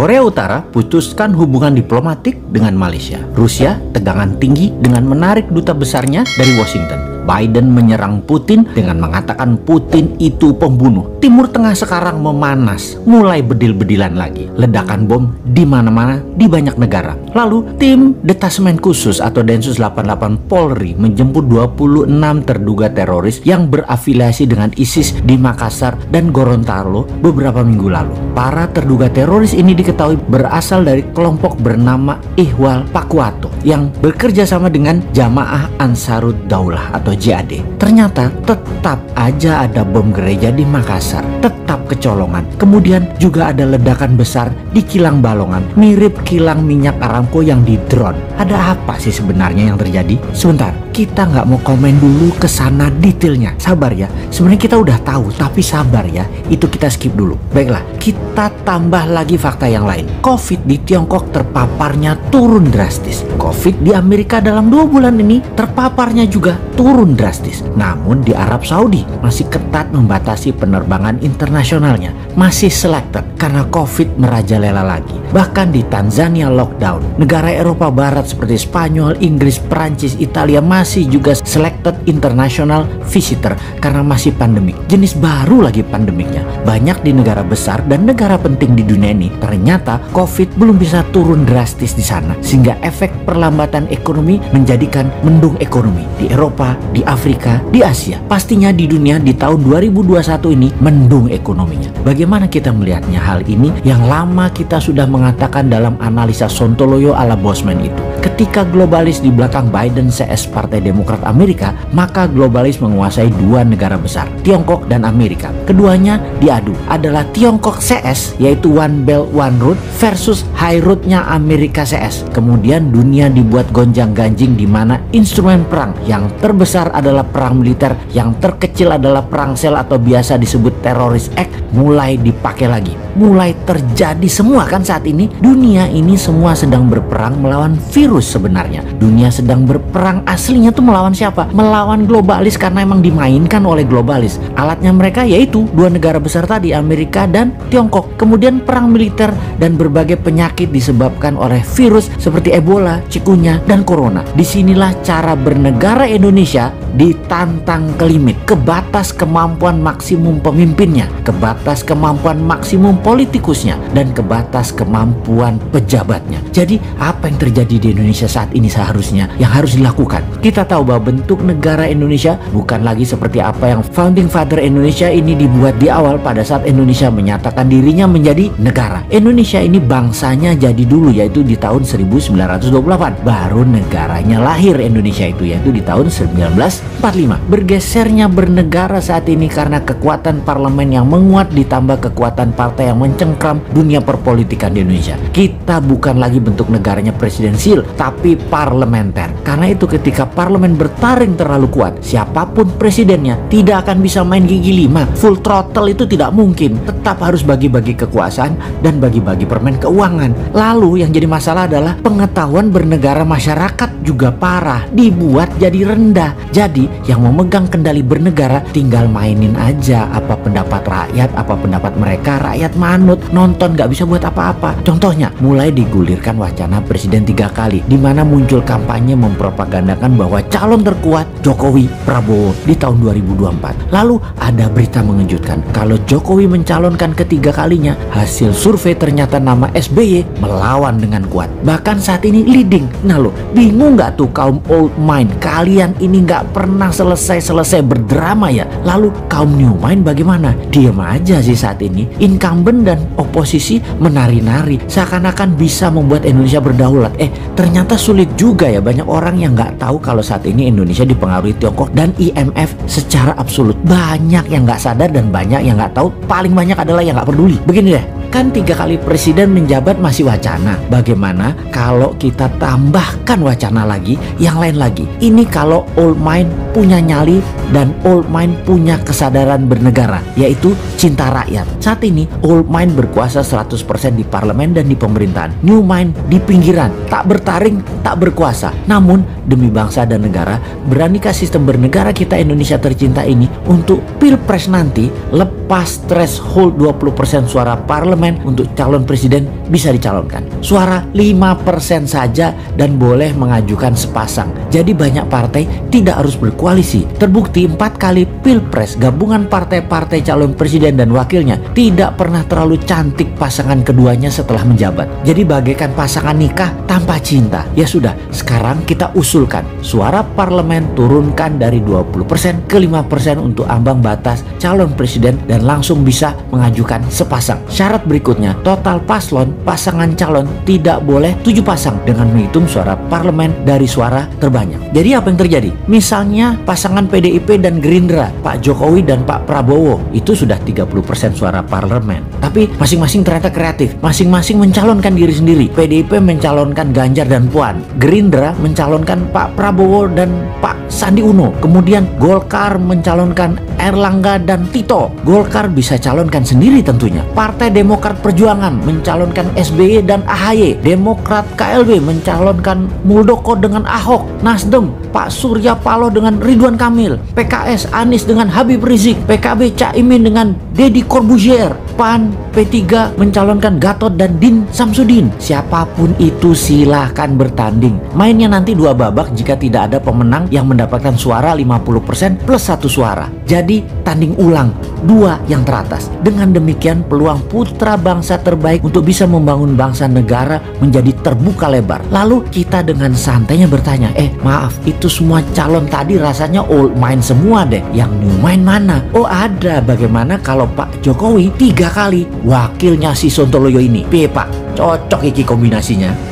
Korea Utara putuskan hubungan diplomatik dengan Malaysia. Rusia tegangan tinggi dengan menarik duta besarnya dari Washington. Biden menyerang Putin dengan mengatakan Putin itu pembunuh. Timur Tengah sekarang memanas, mulai bedil-bedilan lagi. Ledakan bom di mana-mana di banyak negara. Lalu tim Detasemen Khusus atau Densus 88 Polri menjemput 26 terduga teroris yang berafiliasi dengan ISIS di Makassar dan Gorontalo beberapa minggu lalu. Para terduga teroris ini diketahui berasal dari kelompok bernama Ihwal Pakwato yang bekerja sama dengan Jamaah Ansarud Daulah atau JAD. Ternyata tetap aja ada bom gereja di Makassar, tetap kecolongan. Kemudian juga ada ledakan besar di kilang Balongan, mirip kilang minyak Aramco yang di drone. Ada apa sih sebenarnya yang terjadi? Sebentar, kita nggak mau komen dulu ke sana detailnya. Sabar ya, sebenarnya kita udah tahu, tapi sabar ya, itu kita skip dulu. Baiklah, kita tambah lagi fakta yang lain. Covid di Tiongkok terpaparnya turun drastis. Covid di Amerika dalam 2 bulan ini terpaparnya juga turun drastis. Namun di Arab Saudi masih ketat membatasi penerbangan internasionalnya, masih selected karena Covid merajalela lagi. Bahkan di Tanzania lockdown. Negara Eropa Barat seperti Spanyol, Inggris, Prancis, Italia masih juga selected international visitor karena masih pandemik. Jenis baru lagi pandemiknya. Banyak di negara besar dan negara penting di dunia ini ternyata Covid belum bisa turun drastis di sana, sehingga efek perlambatan ekonomi menjadikan mendung ekonomi di Eropa, di Afrika, di Asia. Pastinya di dunia di tahun 2021 ini mendung ekonominya. Bagaimana kita melihatnya hal ini yang lama kita sudah mengatakan dalam analisa Sontoloyo ala Bosman itu. Ketika globalis di belakang Biden CS Partai Demokrat Amerika, maka globalis menguasai 2 negara besar, Tiongkok dan Amerika. Keduanya diadu adalah Tiongkok CS yaitu One Belt One Road versus High Road-nya Amerika CS. Kemudian dunia dibuat gonjang-ganjing di mana instrumen perang yang terbesar adalah perang militer, yang terkecil adalah perang sel atau biasa disebut Terrorist Act mulai dipakai lagi. Mulai terjadi semua kan saat ini. Dunia ini semua sedang berperang melawan virus sebenarnya. Dunia sedang berperang aslinya tuh melawan siapa? Melawan globalis karena emang dimainkan oleh globalis. Alatnya mereka yaitu 2 negara besar tadi, Amerika dan Tiongkok. Kemudian perang militer dan berbagai penyakit disebabkan oleh virus seperti Ebola, Chikungunya, dan Corona. Disinilah cara bernegara Indonesia ditantang ke limit, ke batas kemampuan maksimum pemimpinnya, ke batas kemampuan maksimum politikusnya, dan ke batas kemampuan pejabatnya. Jadi apa yang terjadi di Indonesia saat ini seharusnya yang harus dilakukan? Kita tahu bahwa bentuk negara Indonesia bukan lagi seperti apa yang Founding Father Indonesia ini dibuat di awal pada saat Indonesia menyatakan dirinya menjadi negara. Indonesia ini bangsanya jadi dulu yaitu di tahun 1928. Baru negaranya lahir Indonesia itu yaitu di tahun 1945. Bergesernya bernegara saat ini karena kekuatan parlemen yang menguat ditambah kekuatan partai yang mencengkram dunia perpolitikan di Indonesia. Kita bukan lagi bentuk negaranya presidensil tapi parlementer. Karena itu ketika parlemen bertaring terlalu kuat, siapapun presidennya tidak akan bisa main gigi 5. Full throttle itu tidak mungkin. Tetap harus bagi-bagi kekuasaan dan bagi-bagi permen keuangan. Lalu yang jadi masalah adalah pengetahuan bernegara masyarakat juga parah, dibuat jadi rendah. Jadi yang memegang kendali bernegara tinggal mainin aja apa pendapat rakyat, apa pendapat mereka. Rakyat manut, nonton, gak bisa buat apa-apa. Contohnya mulai digulirkan wacana presiden 3 kali, di mana muncul kampanye mempropagandakan bahwa calon terkuat Jokowi Prabowo di tahun 2024. Lalu ada berita mengejutkan kalau Jokowi mencalonkan ketiga kalinya, hasil survei ternyata nama SBY melawan dengan kuat. Bahkan saat ini leading. Nah lo bingung gak tuh kaum old mind? Kalian ini gak pernah selesai berdrama ya. Lalu kaum new mind bagaimana? Diam aja sih saat ini. Incumbent dan oposisi menari-nari seakan-akan bisa membuat Indonesia berdaulat. Ternyata sulit juga ya. Banyak orang yang nggak tahu kalau saat ini Indonesia dipengaruhi Tiongkok dan IMF secara absolut. Banyak yang nggak sadar dan banyak yang nggak tahu. Paling banyak adalah yang nggak peduli. Begini deh, kan 3 kali presiden menjabat masih wacana. Bagaimana kalau kita tambahkan wacana lagi, yang lain lagi? Ini kalau old mind punya nyali dan old mind punya kesadaran bernegara, yaitu cinta rakyat. Saat ini old mind berkuasa 100% di parlemen dan di pemerintahan. New mind di pinggiran, tak bertaring, tak berkuasa. Namun demi bangsa dan negara, beranikah sistem bernegara kita Indonesia tercinta ini untuk pilpres nanti lepas threshold 20% suara parlemen parlemen untuk calon presiden bisa dicalonkan. Suara 5% saja dan boleh mengajukan sepasang. Jadi banyak partai tidak harus berkoalisi. Terbukti 4 kali pilpres gabungan partai-partai calon presiden dan wakilnya tidak pernah terlalu cantik pasangan keduanya setelah menjabat. Jadi bagaikan pasangan nikah tanpa cinta. Ya sudah, sekarang kita usulkan suara parlemen turunkan dari 20% ke 5% untuk ambang batas calon presiden dan langsung bisa mengajukan sepasang. Syarat berikutnya, total paslon pasangan calon tidak boleh 7 pasang dengan menghitung suara parlemen dari suara terbanyak. Jadi apa yang terjadi? Misalnya pasangan PDIP dan Gerindra, Pak Jokowi dan Pak Prabowo, itu sudah 30% suara parlemen. Tapi masing-masing ternyata kreatif. Masing-masing mencalonkan diri sendiri. PDIP mencalonkan Ganjar dan Puan. Gerindra mencalonkan Pak Prabowo dan Pak Sandi Uno. Kemudian Golkar mencalonkan Erlangga dan Tito. Golkar bisa calonkan sendiri tentunya. Partai Demokrat Perjuangan mencalonkan SBY dan AHY. Demokrat KLB mencalonkan Muldoko dengan Ahok. Nasdem Pak Surya Paloh dengan Ridwan Kamil. PKS Anies dengan Habib Rizik. PKB Caimin dengan Deddy Corbuzier. PAN P3 mencalonkan Gatot dan Din Samsudin. Siapapun itu silahkan bertanding. Mainnya nanti 2 babak jika tidak ada pemenang yang mendapatkan suara 50% plus 1 suara. Jadi tanding ulang 2 yang teratas. Dengan demikian peluang putra bangsa terbaik untuk bisa membangun bangsa negara menjadi terbuka lebar. Lalu kita dengan santainya bertanya, maaf, itu semua calon tadi rasanya old mind semua deh. Yang new mind mana? Oh ada. Bagaimana kalau Pak Jokowi 3 kali wakilnya si Sontoloyo ini? Piye Pak? Cocok iki kombinasinya.